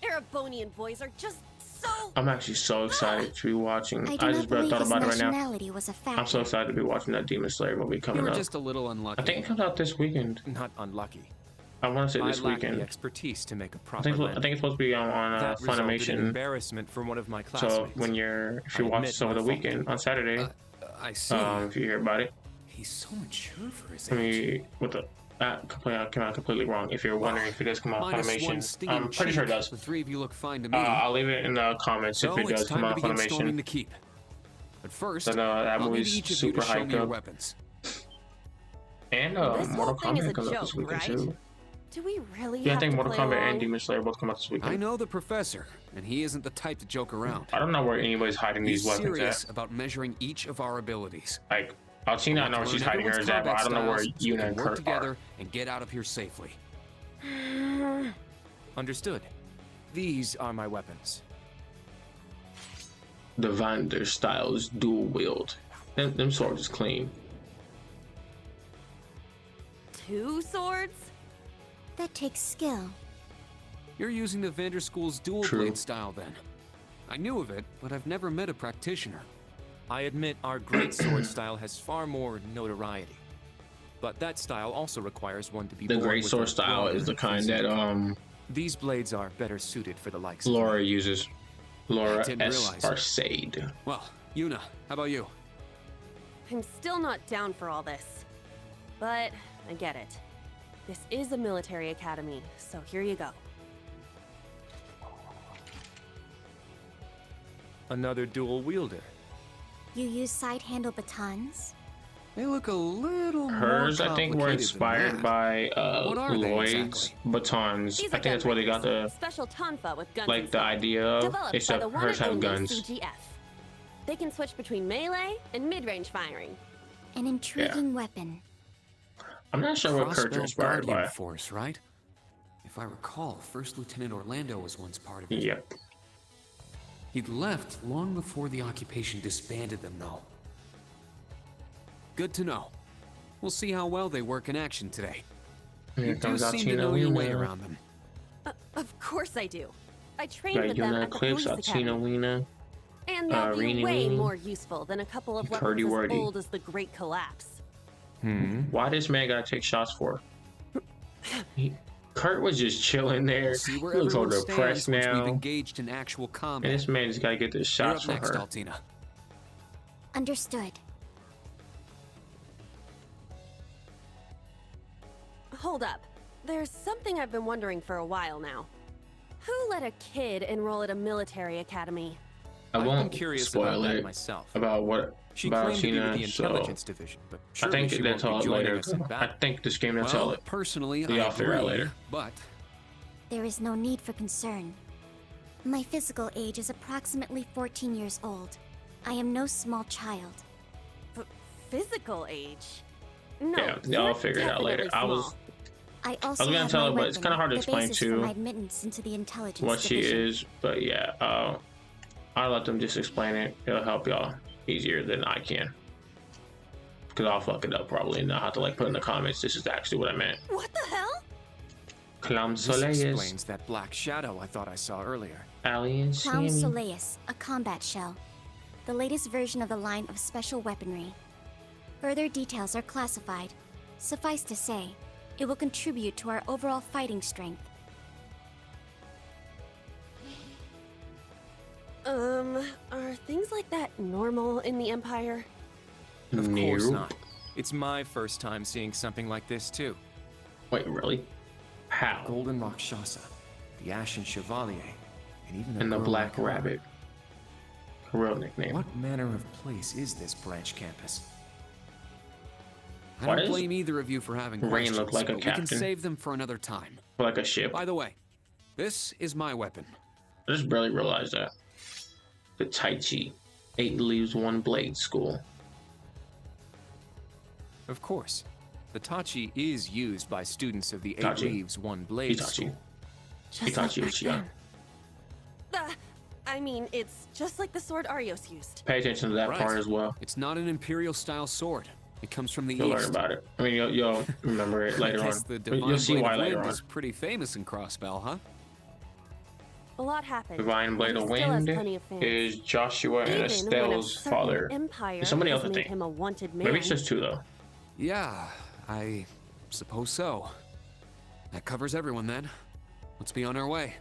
Erebonian boys are just so... I'm actually so excited to be watching. I I do just not believe thought his about it right now. nationality was a factor. I'm so excited to be watching that Demon Slayer movie You coming were up. just a little unlucky. I think it comes out this weekend. Not unlucky. I want to say this I lack the weekend. expertise to make a I proper think landing. it's supposed to be on That resulted in Funimation. embarrassment for one of my classmates. So when if you I watch admit this over my the fault. weekend on Saturday, I see. if you hear about it, He's so mature for his I age. mean, came out completely wrong. If you're wondering if it does come out on Minus one Funimation, stinging I'm pretty sure it cheek. does. The three of you look fine to me. I'll leave it in the comments so if it it's does come time out to on begin storming Funimation. the keep. But first, So, that I'll need movie's each of you to super show me hyped your up. weapons. And This Mortal whole thing is Kombat a comes out this joke, weekend right? too. Do we really Yeah, I have think to Mortal play Kombat along? and Demon Slayer both come out this I weekend. know the professor, and he isn't the type to joke around. I don't know where anybody's hiding He's these weapons serious at. about measuring each of our abilities. Like, Alcina, I know where she's hiding hers at, but I don't know where Yuna and work Kurt together are. and get out of here safely. Understood. These are my weapons. The Vander style's dual wield. Them swords is clean. 2 swords? That takes skill. You're using the Vanderschool's dual True. blade style then. I knew of it, but I've never met a practitioner. I admit our great sword style has far more notoriety. But that style also requires one to be The born great with sword a style is the broader kind that These blades are better suited for the likes of Laura me. uses. Laura Didn't S. realize. Arcade. Well, Yuna, how about you? I'm still not down for all this. But I get it. This is a military academy, so here you go. Another dual wielder. You use side handle batons? They look a little Hers, more I think, were complicated inspired than by What are they Lloyd's exactly? batons. These I are think that's where they got the special tonfa with guns like the inside. idea of, Developed by except the one hers and have only guns. CGF. They can switch between melee and mid-range firing. An intriguing weapon. I'm not sure what Kurt's Crossbow inspired Guardian by. Force, right? If I recall, First Lieutenant Orlando was once part of it. Yep. He'd left long before the occupation disbanded them, though. Good to know. We'll see how well they work in action today. Here You do comes seem to Alcina know your way Weena. around them. Of course I do. I trained Got with them Yuna at the Eclipse, police Alcina academy. Weena. And they'll be Reenie way Weenie. more useful than a couple of Curdy weapons as Wordy. old as the Great Collapse. Why this man gotta take shots for? Kurt was just chilling there. See He where looks all everyone depressed stands once we've now. engaged in actual And combat. this man just gotta get this You're shots up for next, her. Altina. Understood. Hold up. There's something I've been wondering for a while now. Who let a kid enroll at a military academy? I I've won't been curious spoil about that it myself. about what She about claimed to be with Alcina, the so intelligence division, but I surely think she they'll won't tell be it joining later. us in I battle. think this game they'll tell Well, it. personally, The I off there agree, later. but There is no need for concern. My physical age is approximately 14 years old. I am no small child. Physical age? No, yeah, y'all figure it out later. I was also gonna tell her, but it's weapon, kind of hard to the explain basis for my to admittance into the intelligence what she division. is. But yeah, I'll let them just explain it. It'll help y'all easier than I can. Because I'll fuck it up probably and I'll have to like put in the comments, this is actually what I meant. What the hell? Clam This Soleil explains that black shadow I thought I saw earlier. Alien Clown Sammy. Soleus, a combat shell. The latest version of the line of special weaponry. Further details are classified. Suffice to say, it will contribute to our overall fighting strength. Are things like that normal in the Empire? Of course not. It's my first time seeing something like this too. Wait, really? How? Golden Rakshasa, the Ashen Chevalier, and even And the girl Black like her. Rabbit. Her real nickname. What manner of place is this branch campus? I Why don't does blame either of you for having Rain questions, look like a but we can captain? save them for another time. Like a ship. By the way, this is my weapon. I just barely realized that. The Tai Chi. 8 leaves, 1 blade school. Of course, the Tachi is used by students of the 8 Tachi. Leaves, 1 Blade Itachi. school. Just Itachi like back Uchiha. then. I mean, it's just like the sword Arios used. Pay attention to that Right. part as well. It's not an Imperial-style sword. It comes from the You'll East. learn about it. I mean, you'll remember it later I on. guess the Divine You'll see Blade why of later Wind on. is pretty famous in Crossbell, huh? A lot happened. Divine Blade but of he still has Wind plenty of fans. is Joshua and Even when a Estelle's certain father. Empire It's somebody has else, I made think. him a wanted man. Maybe it's just 2 though. Yeah, I suppose so. That covers everyone then. Let's be on our way.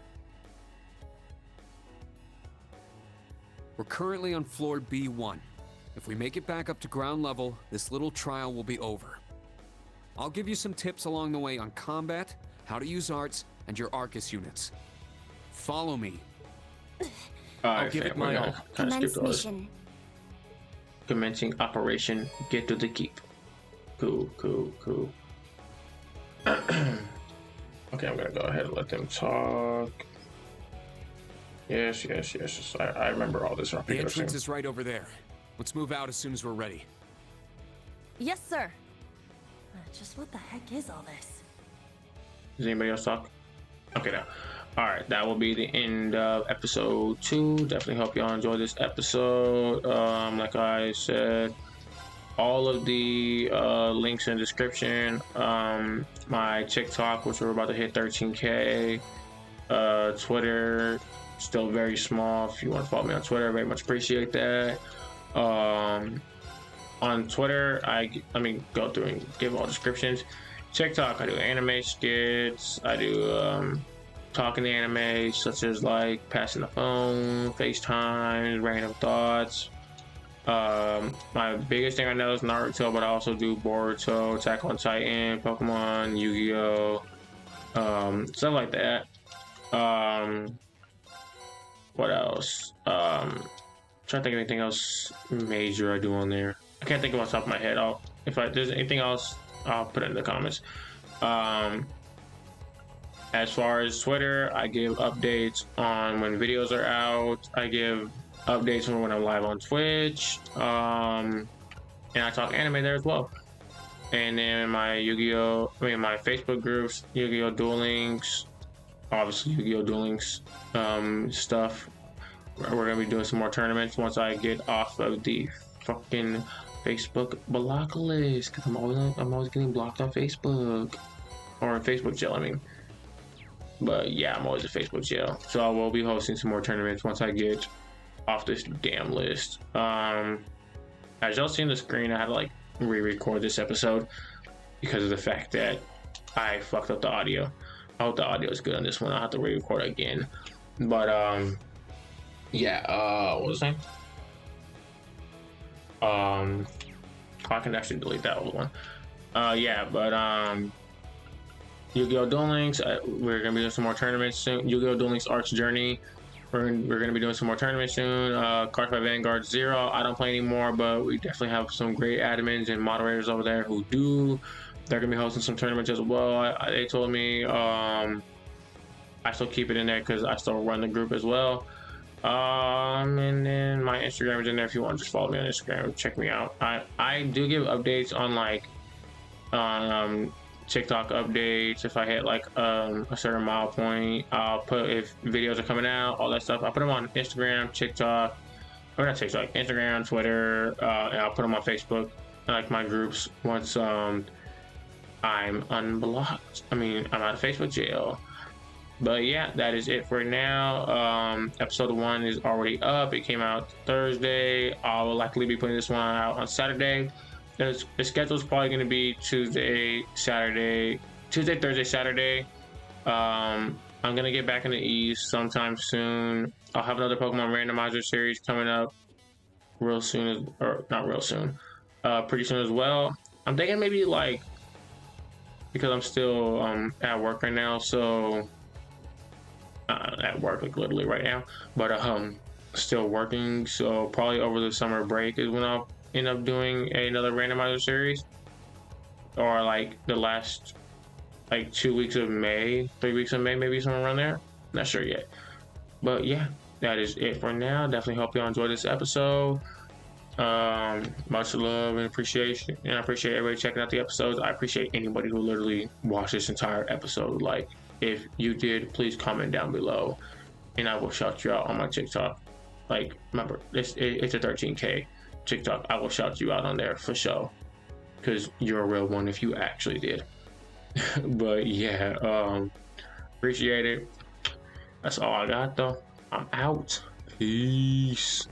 We're currently on floor B1. If we make it back up to ground level, this little trial will be over. I'll give you some tips along the way on combat, how to use arts, and your Arcus units. Follow me. I'll give it my all. Commence mission. Commencing operation. Get to the keep. Cool. Okay, I'm gonna go ahead and let them talk. Yes. I remember all this. The entrance is right over there. Let's move out as soon as we're ready. Yes, sir. Just what the heck is all this? Does anybody else talk? Okay, now. Alright, that will be the end of episode 2. Definitely hope y'all enjoyed this episode. Like I said, all of the links in the description. My TikTok, which we're about to hit 13K. Twitter, still very small. If you want to follow me on Twitter, very much appreciate that. On Twitter, I go through and give all descriptions. TikTok, I do anime skits. I do talking anime, such as like passing the phone, FaceTime, random thoughts. My biggest thing I know is Naruto, but I also do Boruto, Attack on Titan, Pokemon, Yu-Gi-Oh, stuff like that. What else? Trying to think of anything else major I do on there. I can't think of off the top of my head. If there's anything else, I'll put it in the comments. As far as Twitter, I give updates on when videos are out. I give updates on when I'm live on Twitch. And I talk anime there as well. And then my my Facebook groups, Yu-Gi-Oh! Duel Links, obviously Yu-Gi-Oh! Duel Links stuff. We're gonna be doing some more tournaments once I get off of the fucking Facebook block list, because I'm always getting blocked on Facebook, or in Facebook jail, I mean. But yeah, I'm always in Facebook jail, so I will be hosting some more tournaments once I get off this damn list. As y'all see on the screen, I had to like re-record this episode because of the fact that I fucked up the audio. I hope the audio is good on this one. I'll have to re-record again. But yeah, what was I saying? I can actually delete that old one. Yu-Gi-Oh! Duel Links, we're gonna be doing some more tournaments soon. Yu-Gi-Oh! Duel Links Arts Journey, we're gonna be doing some more tournaments soon. Cards by Vanguard 0, I don't play anymore, but we definitely have some great admins and moderators over there who do. They're gonna be hosting some tournaments as well. They told me I still keep it in there because I still run the group as well. And then my Instagram is in there if you want to just follow me on Instagram, check me out. I do give updates on like TikTok updates. If I hit like a certain mile point, I'll put if videos are coming out, all that stuff. I'll put them on Instagram, TikTok, or not TikTok, Instagram, Twitter, and I'll put them on Facebook, like my groups. Once I'm unblocked. I mean, I'm out of Facebook jail. But yeah, that is it for now. Episode 1 is already up. It came out Thursday. I will likely be putting this one out on Saturday. The schedule is probably going to be Tuesday, Thursday, Saturday. I'm going to get back in the East sometime soon. I'll have another Pokemon randomizer series coming up real soon, or not real soon, pretty soon as well. I'm thinking maybe like, because I'm still at work right now, so at work like literally right now, but still working, so probably over the summer break is when I'll end up doing another randomizer series, or like the last like 2 weeks of May, 3 weeks of May, maybe somewhere around there. Not sure yet, but yeah, that is it for now. Definitely hope you all enjoyed this episode. Much love and appreciation, and I appreciate everybody checking out the episodes. I appreciate anybody who literally watched this entire episode. Like, if you did, please comment down below and I will shout you out on my TikTok. Like, remember, it's a 13K TikTok. I will shout you out on there for sure, because you're a real one if you actually did. But yeah, appreciate it. That's all I got though. I'm out. Peace.